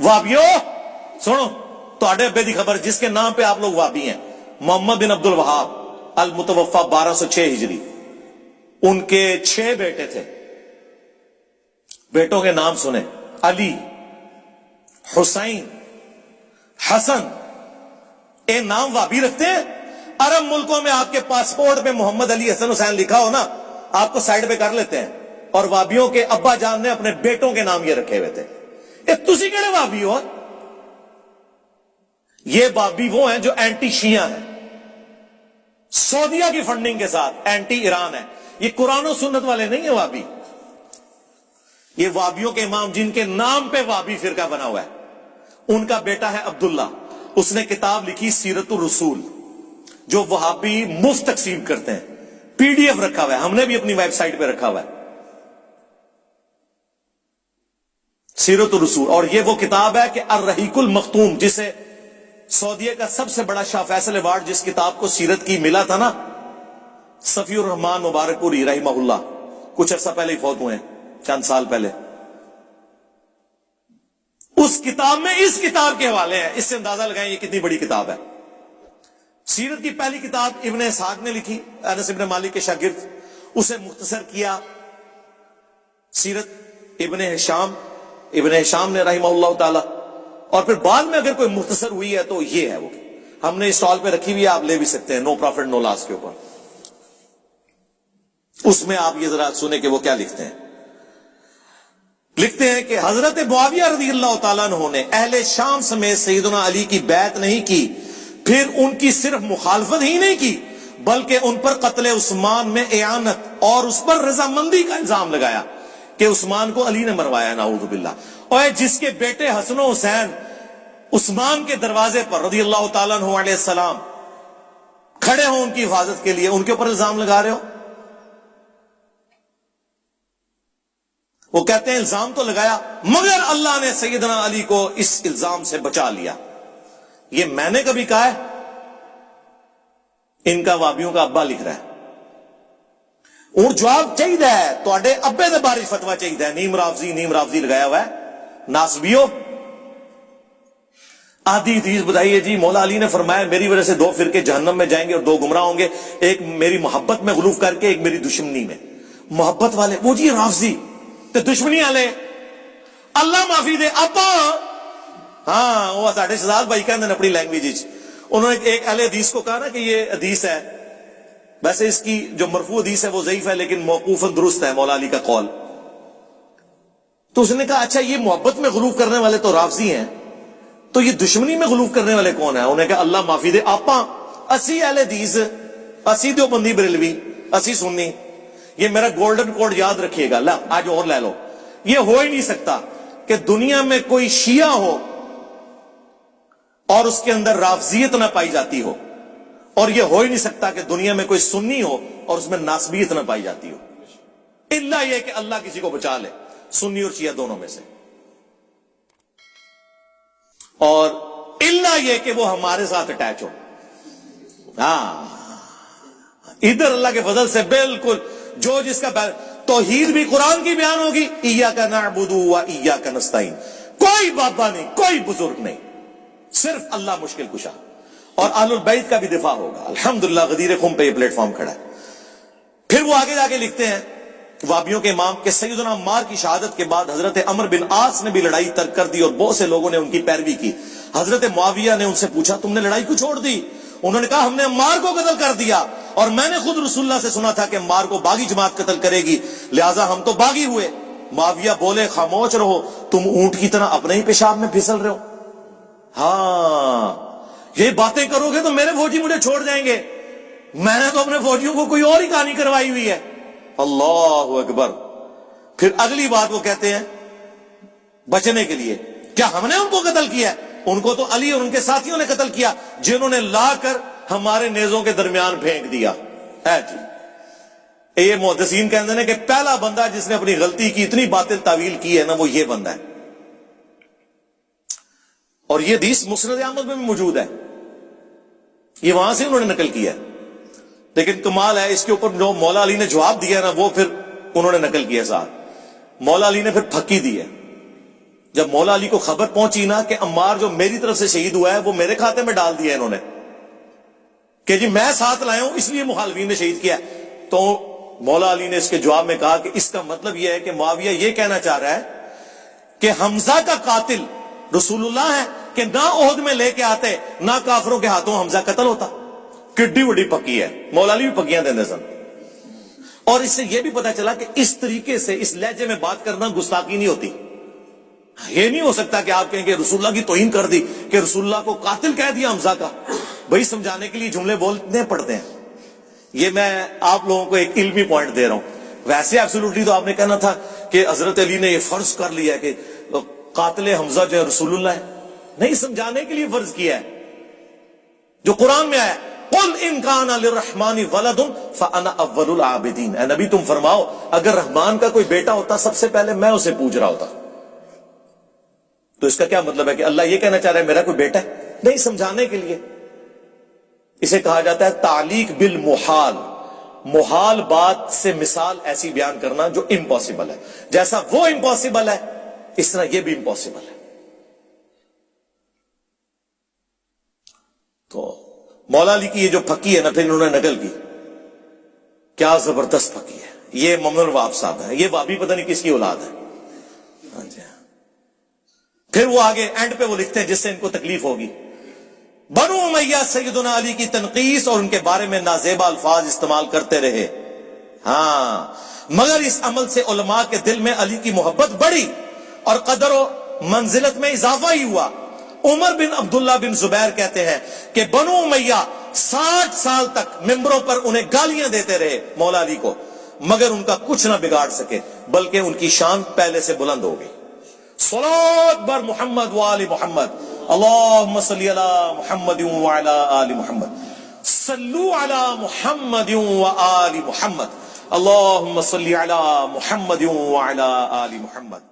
وابیو سنو تواڈے ابے دی خبر جس کے نام پہ آپ لوگ وابی ہیں، محمد بن عبد الوہاب المتوفا 1206 ہجری، ان کے 6 بیٹے تھے. بیٹوں کے نام سنیں: علی، حسین، حسن. اے نام وابی رکھتے ہیں؟ عرب ملکوں میں آپ کے پاسپورٹ پہ محمد علی حسن حسین لکھا ہو نا، آپ کو سائڈ پہ کر لیتے ہیں. اور وابیوں کے ابا جان نے اپنے بیٹوں کے نام یہ رکھے ہوئے تھے. اے تسی کہڑے وابی ہو؟ یہ وابی وہ ہیں جو اینٹی شیعہ ہیں، سعودیہ کی فنڈنگ کے ساتھ اینٹی ایران ہے. یہ قرآن و سنت والے نہیں ہیں وابی. یہ وابیوں کے امام جن کے نام پہ وابی فرقہ بنا ہوا ہے، ان کا بیٹا ہے عبداللہ. اس نے کتاب لکھی سیرت الرسول، جو وہابی مفت تقسیم کرتے ہیں. PDF رکھا ہوا ہے، ہم نے بھی اپنی ویب سائٹ پہ رکھا ہوا ہے سیرت الرسول. اور یہ وہ کتاب ہے کہ الرحیق المختوم، جسے سعودیہ کا سب سے بڑا شاہ فیصل ایوارڈ جس کتاب کو سیرت کی ملا تھا نا، صفی الرحمان مبارک پوری رحمہ اللہ، کچھ عرصہ پہلے ہی فوت ہوئے ہیں، چند سال پہلے. اس کتاب میں اس کتاب کے حوالے ہیں. اس سے اندازہ لگائیں یہ کتنی بڑی کتاب ہے. سیرت کی پہلی کتاب ابن اسحاق نے لکھی، انس ابن مالک کے شاگرد. اسے مختصر کیا سیرت ابن ہشام نے رحمہ اللہ تعالی. اور پھر بعد میں اگر کوئی مختصر ہوئی ہے تو یہ ہے، وہ ہم نے اسٹال پہ رکھی ہوئی ہے، آپ لے بھی سکتے ہیں، نو پروفٹ نو لاس کے اوپر. اس میں آپ یہ ذرا سنیں کہ وہ کیا لکھتے ہیں. لکھتے ہیں کہ حضرت معاویہ رضی اللہ تعالیٰ عنہ نے اہل شام سمیت سیدنا علی کی بیعت نہیں کی، پھر ان کی صرف مخالفت ہی نہیں کی بلکہ ان پر قتل عثمان میں اعانت اور اس پر رضامندی کا الزام لگایا کہ عثمان کو علی نے مروایا، نعوذ باللہ. اور جس کے بیٹے حسن و حسین عثمان کے دروازے پر رضی اللہ تعالیٰ عنہ علیہ السلام کھڑے ہوں ان کی حفاظت کے لیے، ان کے اوپر الزام لگا رہے ہو. وہ کہتے ہیں الزام تو لگایا مگر اللہ نے سیدنا علی کو اس الزام سے بچا لیا. یہ میں نے کبھی کہا ہے؟ ان کا وابیوں کا ابا لکھ رہا ہے. اور جواب چاہیے ہے تواڈے ابے دے بارے فتویٰ چاہیے ہے. نیم رافضی لگایا ہوا ہے. ناسبیو آدھی حدیث بتائیے جی مولا علی نے فرمایا میری وجہ سے 2 فرقے جہنم میں جائیں گے اور 2 گمراہ ہوں گے، ایک میری محبت میں غلوف کر کے، ایک میری دشمنی میں. محبت والے وہ جی رافضی تے دشمنی والے اللہ معافی دے ابا. ہاں وہ ساڈے شہزاد بھائی کہندے نے اپنی لینگویج وچ. انہوں نے ایک اہل حدیث کو کہا نا کہ یہ حدیث ہے، ویسے اس کی جو مرفوع حدیث ہے وہ ضعیف ہے لیکن موقوفاً درست ہے، مولا علی کا قول. تو اس نے کہا اچھا یہ محبت میں غلوف کرنے والے تو رافضی ہیں، تو یہ دشمنی میں غلوف کرنے والے کون ہیں؟ انہیں کہا اللہ معافی دے آپاں اسی اہل حدیث، اسی دیوبندی بریلوی، اسی سنی. یہ میرا گولڈن کوڈ یاد رکھیے گا. لا آج اور لے لو. یہ ہو ہی نہیں سکتا کہ دنیا میں کوئی شیعہ ہو اور اس کے اندر رافضیت نہ پائی جاتی ہو، اور یہ ہو ہی نہیں سکتا کہ دنیا میں کوئی سنی ہو اور اس میں ناسبیت نہ پائی جاتی ہو، الا یہ کہ اللہ کسی کو بچا لے، سنی اور شیعہ دونوں میں سے. اور الا یہ کہ وہ ہمارے ساتھ اٹیچ ہو. ہاں ادھر اللہ کے فضل سے بالکل جو جس کا توحید بھی قرآن کی بیان ہوگی، ایاک نعبد و ایاک نستعین. کوئی بابا نہیں، کوئی بزرگ نہیں، صرف اللہ مشکل کشا. اور اہل البیت کا بھی دفاع ہوگا. الحمدللہ غدیر خم پہ یہ پلیٹ فارم کھڑا ہے. پھر وہ آگے جا کے لکھتے ہیں وابیوں کے امام کہ سیدنا عمار کی شہادت کے بعد حضرت عمر بن عاص نے بھی لڑائی ترک کر دی اور بہت سے لوگوں نے ان کی پیروی کی. حضرت معاویہ نے ان سے پوچھا تم نے لڑائی کیوں چھوڑ دی؟ انہوں نے کہا ہم نے عمار کو قتل کر دیا اور میں نے خود رسول اللہ سے سنا تھا کہ عمار کو باغی جماعت قتل کرے گی، لہٰذا ہم تو باغی ہوئے. معاویہ بولے خاموش رہو، تم اونٹ کی طرح اپنے ہی پیشاب میں پھسل رہے ہو. ہاں یہ باتیں کرو گے تو میرے فوجی مجھے چھوڑ جائیں گے. میں نے تو اپنے فوجیوں کو کوئی اور ہی کہانی کروائی ہوئی ہے. اللہ اکبر. پھر اگلی بات وہ کہتے ہیں بچنے کے لیے، کیا ہم نے ان کو قتل کیا؟ ان کو تو علی اور ان کے ساتھیوں نے قتل کیا جنہوں نے لا کر ہمارے نیزوں کے درمیان پھینک دیا. جی یہ محدثین کہتے ہیں کہ پہلا بندہ جس نے اپنی غلطی کی اتنی باطل تعویل کی ہے نا وہ یہ بندہ ہے. اور یہ حدیث مسند احمد میں بھی موجود ہے، یہ وہاں سے انہوں نے نقل کیا ہے. لیکن کمال ہے اس کے اوپر جو مولا علی نے جواب دیا نا وہ پھر انہوں نے نقل کیا. صاحب مولا علی نے پھر پھکی دی ہے جب مولا علی کو خبر پہنچی نا کہ عمار جو میری طرف سے شہید ہوا ہے وہ میرے کھاتے میں ڈال دیا انہوں نے کہ جی میں ساتھ لایا ہوں اس لیے مخالفین نے شہید کیا، تو مولا علی نے اس کے جواب میں کہا کہ اس کا مطلب یہ ہے کہ معاویہ یہ کہنا چاہ رہا ہے کہ حمزہ کا قاتل رسول اللہ ہے کہ نہ عہد میں لے کے آتے نہ کافروں کے ہاتھوں حمزہ قتل ہوتا. کڈی وڈی پکی ہے، مولا علی بھی پکیاں دیندے سن. اور اس سے یہ بھی پتا چلا کہ اس طریقے سے اس لہجے میں بات کرنا گستاخی نہیں ہوتی. یہ نہیں ہو سکتا کہ آپ کہیں کہ رسول اللہ کی توہین کر دی کہ رسول اللہ کو قاتل کہہ دیا حمزہ کا. بھائی سمجھانے کے لیے جملے بولنے پڑتے ہیں. یہ میں آپ لوگوں کو ایک علمی پوائنٹ دے رہا ہوں. ویسے ایبسولوٹلی تو آپ نے کہنا تھا کہ حضرت علی نے یہ فرض کر لیا کہ قاتل حمزہ جو ہے رسول اللہ ہے. نہیں، سمجھانے کے لیے فرض کیا ہے جو قرآن میں آیا قل ان کان للرحمن ولد فانا اول العابدین. اے نبی تم فرماؤ اگر رحمان کا کوئی بیٹا ہوتا سب سے پہلے میں اسے پوج رہا ہوتا. تو اس کا کیا مطلب ہے کہ اللہ یہ کہنا چاہ رہا ہے میرا کوئی بیٹا ہے؟ نہیں، سمجھانے کے لیے. اسے کہا جاتا ہے تعلیق بالمحال. محال بات سے مثال ایسی بیان کرنا جو امپاسبل ہے. جیسا وہ امپاسبل ہے اس طرح یہ بھی امپاسبل ہے. تو مولا علی کی یہ جو پھکی ہے نا پھر انہوں نے نقل کی، کیا زبردست پھکی ہے. یہ محمد الوہاب صاحب ہے، یہ وہابی پتہ نہیں کس کی اولاد ہے. ہاں جی. پھر وہ آگے اینڈ پہ وہ لکھتے ہیں جس سے ان کو تکلیف ہوگی، بنو امیہ سیدنا علی کی تنقیص اور ان کے بارے میں نازیبا الفاظ استعمال کرتے رہے. ہاں، مگر اس عمل سے علماء کے دل میں علی کی محبت بڑھی اور قدر و منزلت میں اضافہ ہی ہوا. عمر بن عبداللہ بن زبیر کہتے ہیں کہ بنو امیہ 60 سال تک ممبروں پر انہیں گالیاں دیتے رہے مولا علی کو، مگر ان کا کچھ نہ بگاڑ سکے بلکہ ان کی شان پہلے سے بلند ہو گئی. صلوات بر محمد وآل محمد، اللہم صلی علی محمد وعلی آل محمد، صلو علی محمد وآل محمد، اللہم صلی علی محمد وعلی آل محمد.